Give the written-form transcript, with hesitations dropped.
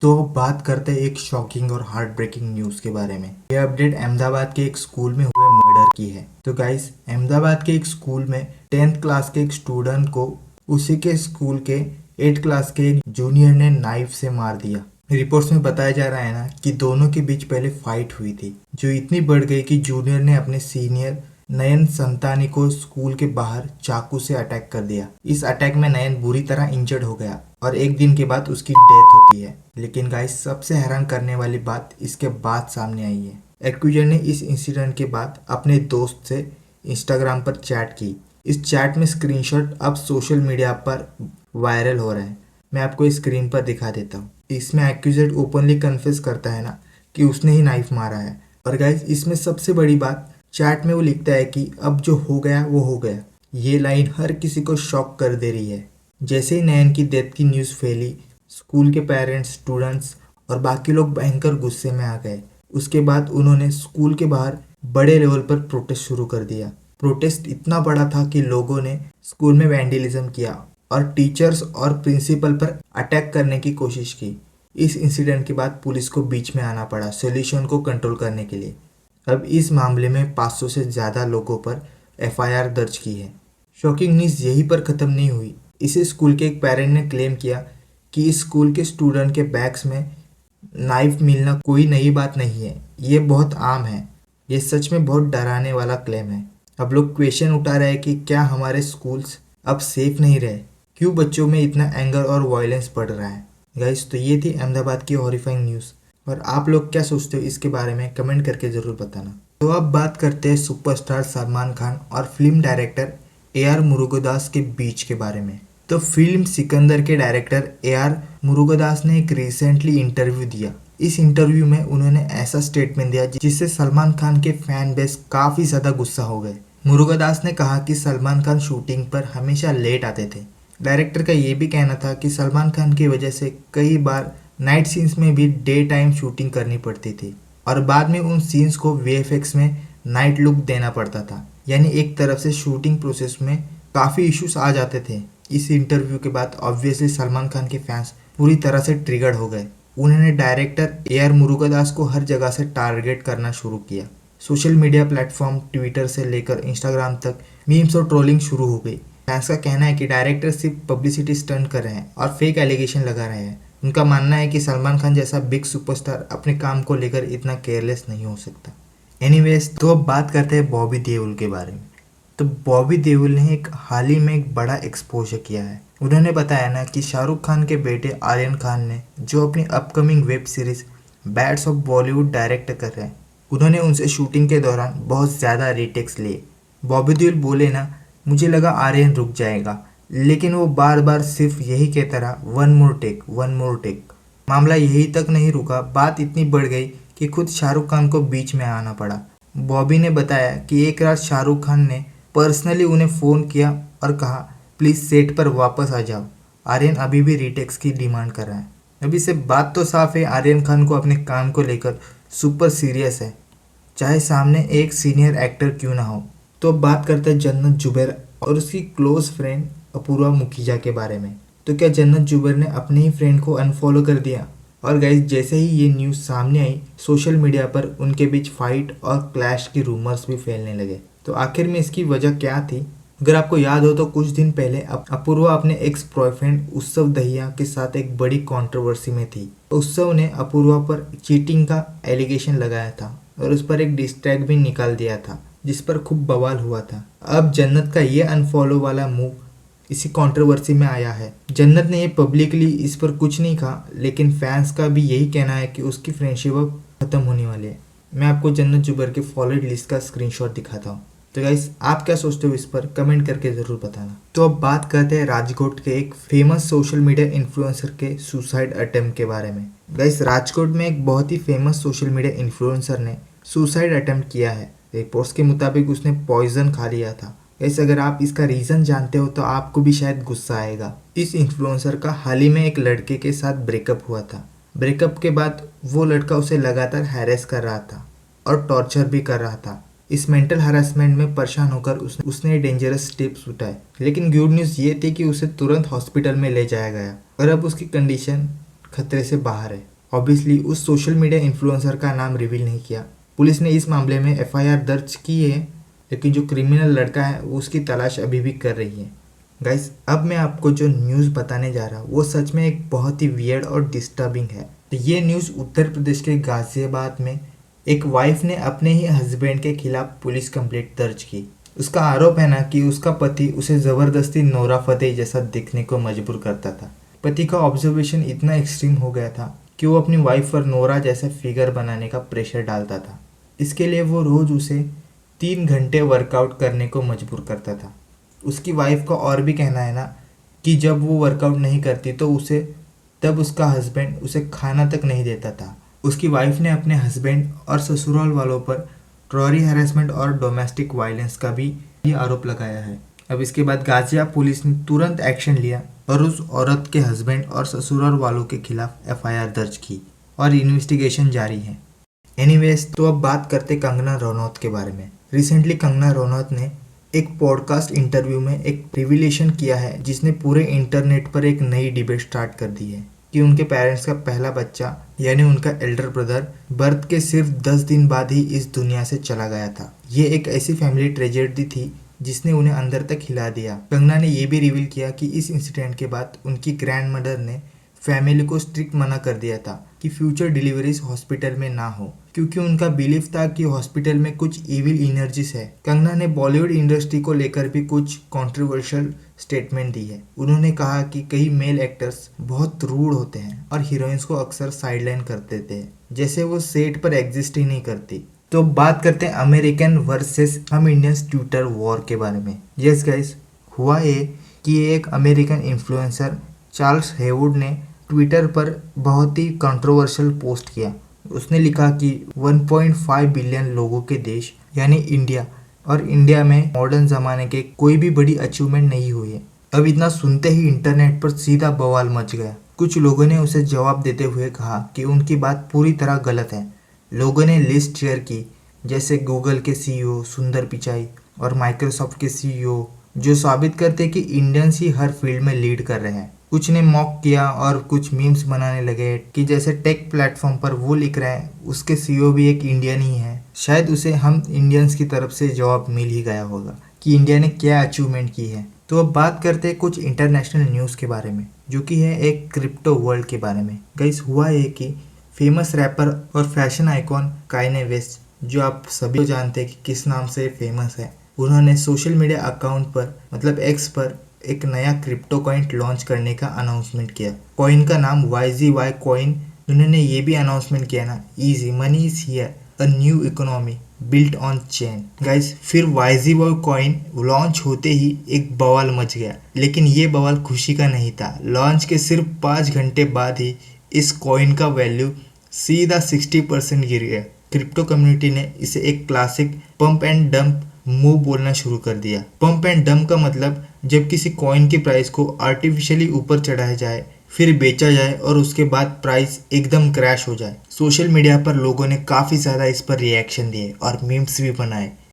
तो अब बात करते हैं एक शॉकिंग और हार्ट ब्रेकिंग न्यूज़ के बारे में। ये अपडेट अहमदाबाद के एक स्कूल में हुए मर्डर की है। तो गाइस, अहमदाबाद के एक स्कूल में 10th क्लास के एक स्टूडेंट को उसी के स्कूल के 8th क्लास के एक जूनियर ने नाइफ से मार दिया। रिपोर्ट्स में बताया जा रहा है ना कि दोनों के बीच पहले फाइट हुई थी, जो इतनी बढ़ गई कि जूनियर ने अपने सीनियर नयन संतानी को स्कूल के बाहर चाकू से अटैक कर दिया। इस अटैक में नयन बुरी तरह इंजर्ड हो गया और एक दिन के बाद उसकी डेथ होती है। लेकिन गाइस, सबसे हैरान करने वाली बात इसके बाद सामने आई है। एक्यूजर ने इस इंसिडेंट के बाद अपने दोस्त से इंस्टाग्राम पर चैट की। इस चैट में स्क्रीनशॉट अब सोशल मीडिया पर वायरल हो रहा है। मैं आपको स्क्रीन पर दिखा देता हूँ। इसमें एक्यूजेड ओपनली कन्फेस करता है ना कि उसने ही नाइफ मारा है। और गाइस, इसमें सबसे बड़ी बात, चैट में वो लिखता है कि अब जो हो गया वो हो गया। ये लाइन हर किसी को शॉक कर दे रही है। जैसे ही नयन की डेथ की न्यूज़ फैली, स्कूल के पेरेंट्स, स्टूडेंट्स और बाकी लोग भयंकर गुस्से में आ गए। उसके बाद उन्होंने स्कूल के बाहर बड़े लेवल पर प्रोटेस्ट शुरू कर दिया। प्रोटेस्ट इतना बड़ा था कि लोगों ने स्कूल में वैंडलिज्म किया और टीचर्स और प्रिंसिपल पर अटैक करने की कोशिश की। इस इंसिडेंट के बाद पुलिस को बीच में आना पड़ा सोल्यूशन को कंट्रोल करने के लिए। अब इस मामले में 500 से ज़्यादा लोगों पर एफआईआर दर्ज की है। शॉकिंग न्यूज़ यहीं पर ख़त्म नहीं हुई। इसे स्कूल के एक पेरेंट ने क्लेम किया कि इस स्कूल के स्टूडेंट के बैग्स में नाइफ मिलना कोई नई बात नहीं है, ये बहुत आम है। ये सच में बहुत डराने वाला क्लेम है। अब लोग क्वेश्चन उठा रहे हैं कि क्या हमारे स्कूल्स अब सेफ नहीं रहे, क्यों बच्चों में इतना एंगर और वायलेंस बढ़ रहा है। गाइस, तो ये थी अहमदाबाद की हॉरिफाइंग न्यूज़। और आप लोग क्या सोचते हो इसके बारे में कमेंट करके ज़रूर बताना। तो अब बात करते हैं सुपरस्टार सलमान खान और फिल्म डायरेक्टर AR मुरुगदास के बीच के बारे में। तो फिल्म सिकंदर के डायरेक्टर AR मुरुगदास ने एक रिसेंटली इंटरव्यू दिया। इस इंटरव्यू में उन्होंने ऐसा स्टेटमेंट दिया जिससे सलमान खान के फैन बेस काफ़ी ज़्यादा गुस्सा हो गए। मुरुगदास ने कहा कि सलमान खान शूटिंग पर हमेशा लेट आते थे। डायरेक्टर का ये भी कहना था कि सलमान खान की वजह से कई बार नाइट सीन्स में भी डे टाइम शूटिंग करनी पड़ती थी और बाद में उन सीन्स को VFX में नाइट लुक देना पड़ता था। यानी एक तरफ से शूटिंग प्रोसेस में काफ़ी इश्यूज आ जाते थे। इस इंटरव्यू के बाद ऑब्वियसली सलमान खान के फैंस पूरी तरह से ट्रिगर्ड हो गए। उन्होंने डायरेक्टर AR मुरुगदास को हर जगह से टारगेट करना शुरू किया। सोशल मीडिया प्लेटफॉर्म ट्विटर से लेकर इंस्टाग्राम तक मीम्स और ट्रोलिंग शुरू हो गई। फैंस का कहना है कि डायरेक्टर सिर्फ पब्लिसिटी स्टंट कर रहे हैं और फेक एलिगेशन लगा रहे हैं। उनका मानना है कि सलमान खान जैसा बिग सुपरस्टार अपने काम को लेकर इतना केयरलेस नहीं हो सकता। एनीवेज, तो अब बात करते हैं बॉबी देओल के बारे में। तो बॉबी देओल ने एक हाल ही में एक बड़ा एक्सपोजर किया है। उन्होंने बताया ना कि शाहरुख खान के बेटे आर्यन खान ने जो अपनी upcoming web series bads of Bollywood direct कर रहे हैं, उन्होंने उनसे शूटिंग के दौरान बहुत ज़्यादा रीटेक्स लिए। बॉबी देओल बोले ना, मुझे लगा आर्यन रुक जाएगा, लेकिन वो बार बार सिर्फ यही कहता रहा, one more take, one more take. मामला यही तक नहीं रुका, बात इतनी बढ़ गई कि खुद शाहरुख खान को बीच में आना पड़ा। बॉबी ने बताया कि एक रात शाहरुख खान ने पर्सनली उन्हें फ़ोन किया और कहा, प्लीज़ सेट पर वापस आ जाओ। आर्यन अभी भी रीटेक्स की डिमांड कर रहा है। अभी से बात तो साफ है, आर्यन खान को अपने काम को लेकर सुपर सीरियस है, चाहे सामने एक सीनियर एक्टर क्यों ना हो। तो अब बात करते हैं जन्नत जुबैर और उसकी क्लोज फ्रेंड अपूर्वा मुखीजा के बारे में। तो क्या जन्नत जुबैर ने अपने ही फ्रेंड को अनफॉलो कर दिया? और गाइस, जैसे ही ये न्यूज़ सामने आई, सोशल मीडिया पर उनके बीच फाइट और क्लैश की रूमर्स भी फैलने लगे। तो आखिर में इसकी वजह क्या थी? अगर आपको याद हो तो कुछ दिन पहले अपूर्वा अपने एक्स बॉयफ्रेंड उत्सव दहिया के साथ एक बड़ी कंट्रोवर्सी में थी। उत्सव ने अपूर्वा पर चीटिंग का एलिगेशन लगाया था और उस पर एक डिस ट्रैक भी निकाल दिया था, जिस पर खूब बवाल हुआ था। अब जन्नत का ये अनफॉलो वाला मूव इसी कंट्रोवर्सी में आया है। जन्नत ने ये पब्लिकली इस पर कुछ नहीं कहा, लेकिन फैंस का भी यही कहना है कि उसकी फ्रेंडशिप अब खत्म होने वाली है। मैं आपको जन्नत जुबैर के फॉलोअर लिस्ट का स्क्रीनशॉट दिखाता हूँ। तो गाइस, आप क्या सोचते हो इस पर कमेंट करके ज़रूर बताना। तो अब बात करते हैं राजकोट के एक फेमस सोशल मीडिया इन्फ्लुएंसर के सुसाइड अटेम्प्ट के बारे में। गाइस, राजकोट में एक बहुत ही फेमस सोशल मीडिया इन्फ्लुएंसर ने सुसाइड अटेम्प्ट किया है। रिपोर्ट्स के मुताबिक उसने पॉइजन खा लिया था। ऐसे अगर आप इसका रीज़न जानते हो तो आपको भी शायद गुस्सा आएगा। इस इन्फ्लुएंसर का हाल ही में एक लड़के के साथ ब्रेकअप हुआ था। ब्रेकअप के बाद वो लड़का उसे लगातार हैरेस कर रहा था और टॉर्चर भी कर रहा था। इस मेंटल हरासमेंट में परेशान होकर उसने डेंजरस स्टेप्स उठाए। लेकिन गुड न्यूज़ ये थी कि उसे तुरंत हॉस्पिटल में ले जाया गया और अब उसकी कंडीशन खतरे से बाहर है। ऑब्वियसली उस सोशल मीडिया इन्फ्लुएंसर का नाम रिवील नहीं किया। पुलिस ने इस मामले में एफआईआर दर्ज की है, लेकिन जो क्रिमिनल लड़का है उसकी तलाश अभी भी कर रही है। गाइस, अब मैं आपको जो न्यूज़ बताने जा रहा हूँ वो सच में एक बहुत ही वियर्ड और डिस्टर्बिंग है। तो ये न्यूज़ उत्तर प्रदेश के गाजियाबाद में एक वाइफ ने अपने ही हस्बैंड के खिलाफ पुलिस कंप्लेंट दर्ज की। उसका आरोप है ना कि उसका पति उसे ज़बरदस्ती नोरा फतेही जैसा दिखने को मजबूर करता था। पति का ऑब्जर्वेशन इतना एक्सट्रीम हो गया था कि वो अपनी वाइफ पर नोरा जैसा फिगर बनाने का प्रेशर डालता था। इसके लिए वो रोज़ उसे 3 घंटे वर्कआउट करने को मजबूर करता था। उसकी वाइफ का और भी कहना है ना कि जब वो वर्कआउट नहीं करती तो तब उसका हस्बैंड उसे खाना तक नहीं देता था। उसकी वाइफ ने अपने हस्बैंड और ससुराल वालों पर ट्रॉरी हैरेसमेंट और डोमेस्टिक वायलेंस का भी ये आरोप लगाया है। अब इसके बाद गाजियाबाद पुलिस ने तुरंत एक्शन लिया और उस औरत के हस्बैंड और ससुराल वालों के खिलाफ एफआईआर दर्ज की और इन्वेस्टिगेशन जारी है। एनीवेज, तो अब बात करते कंगना रनौत के बारे में। रिसेंटली कंगना रनौत ने एक पॉडकास्ट इंटरव्यू में एक रिविलेशन किया है जिसने पूरे इंटरनेट पर एक नई डिबेट स्टार्ट कर दी है कि उनके पेरेंट्स का पहला बच्चा यानी उनका एल्डर ब्रदर बर्थ के सिर्फ 10 दिन बाद ही इस दुनिया से चला गया था। ये एक ऐसी फैमिली ट्रेजेडी थी जिसने उन्हें अंदर तक हिला दिया। कंगना ने यह भी रिवील किया कि इस इंसिडेंट के बाद उनकी ग्रैंड मदर ने फैमिली को स्ट्रिक्ट मना कर दिया था कि फ्यूचर डिलीवरीज हॉस्पिटल में ना हो, क्योंकि उनका बिलीफ था कि हॉस्पिटल में कुछ इविल एनर्जीज है। कंगना ने बॉलीवुड इंडस्ट्री को लेकर भी कुछ कंट्रोवर्शियल स्टेटमेंट दी है। उन्होंने कहा कि कई मेल एक्टर्स बहुत रूड होते हैं और हीरोइंस को अक्सर साइडलाइन कर देते हैं, जैसे वो सेट पर एग्जिस्ट ही नहीं करती। तो बात करते हैं अमेरिकन वर्सेस हम इंडियंस ट्विटर वॉर के बारे में। यस गाइस, हुआ ये कि एक अमेरिकन इन्फ्लुएंसर चार्ल्स हेवुड ने ट्विटर पर बहुत ही कंट्रोवर्शियल पोस्ट किया। उसने लिखा कि 1.5 बिलियन लोगों के देश यानी इंडिया, और इंडिया में मॉडर्न ज़माने के कोई भी बड़ी अचीवमेंट नहीं हुई है। अब इतना सुनते ही इंटरनेट पर सीधा बवाल मच गया। कुछ लोगों ने उसे जवाब देते हुए कहा कि उनकी बात पूरी तरह गलत है। लोगों ने लिस्ट शेयर की, जैसे गूगल के सीईओ सुंदर पिचाई और माइक्रोसॉफ्ट के सीईओ, जो साबित करते कि इंडियंस ही हर फील्ड में लीड कर रहे हैं। कुछ ने मॉक किया और कुछ मीम्स बनाने लगे कि जैसे टेक प्लेटफॉर्म पर वो लिख रहे हैं उसके सीईओ भी एक इंडियन ही है। शायद उसे हम इंडियंस की तरफ से जवाब मिल ही गया होगा कि इंडिया ने क्या अचीवमेंट की है। तो अब बात करते हैं कुछ इंटरनेशनल न्यूज़ के बारे में, जो कि है एक क्रिप्टो वर्ल्ड के बारे में। गाइस, हुआ ये कि फेमस रैपर और फैशन आइकॉन कान्ये वेस्ट, जो आप सभी जानते हैं कि किस नाम से फेमस है, उन्होंने सोशल मीडिया अकाउंट पर मतलब एक्स पर एक नया क्रिप्टो कॉइन लॉन्च करने का अनाउंसमेंट किया। कॉइन का नाम YZY कॉइन। उन्होंने ये भी अनाउंसमेंट किया ना, easy money is here, a new economy built on chain. Guys, फिर YZY कॉइन लॉन्च होते ही एक बवाल मच गया, लेकिन ये बवाल खुशी का नहीं था। लॉन्च के सिर्फ 5 घंटे बाद ही इस कॉइन का वैल्यू सीधा 60% गिर गया। क्रिप्टो कम्युनिटी ने इसे एक classic pump and dump move बोलना शुरू कर दिया। पंप एंड डंप का मतलब जब किसी कॉइन की प्राइस को आर्टिफिशियली ऊपर चढ़ाया जाए, फिर बेचा जाए और उसके बाद प्राइस एकदम क्रैश हो जाए। सोशल मीडिया पर लोगों ने काफ़ी ज़्यादा इस पर रिएक्शन दिए और मीम्स भी बनाए।